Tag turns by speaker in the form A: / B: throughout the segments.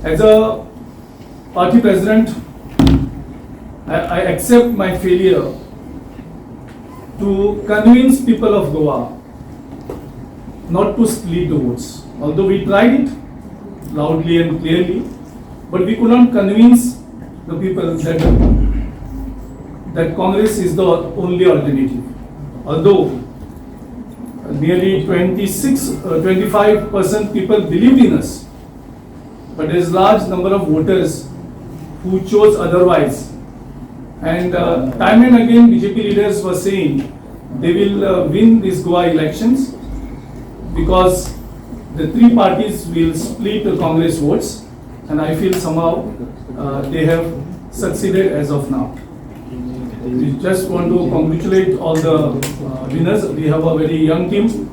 A: As a party president, I accept my failure to convince people of Goa not to split the votes. Although we tried it loudly and clearly, but we could not convince the people that Congress is the only alternative. Although nearly 25% people believed in us, but there is large number of voters who chose otherwise. And time and again BJP leaders were saying they will win these Goa elections because the three parties will split the Congress votes, and I feel somehow they have succeeded as of now. We just want to congratulate all the winners. We have a very young team.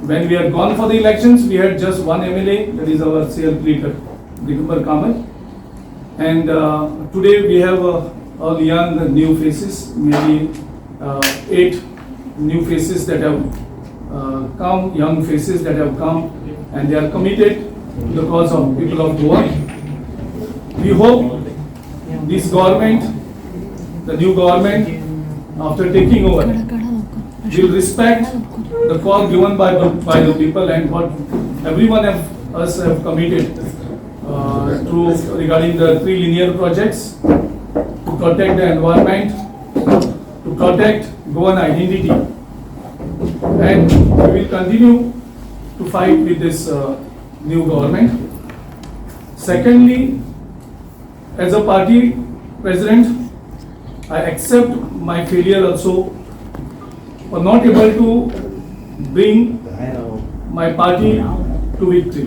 A: When we had gone for the elections, we had just one MLA, that is our CL leader, Digambar Kamal. And today we have all young new faces, maybe 8 new faces that have come, young faces that have come, and they are committed to the cause of people of Goa. We hope this government, the new government, after taking over, will respect the call given by the people and what everyone of us have committed to regarding the 3 linear projects, to protect the environment, to protect Goan identity, and we will continue to fight with this new government. Secondly, as a party president, I accept my failure also for not able to bring my party to victory.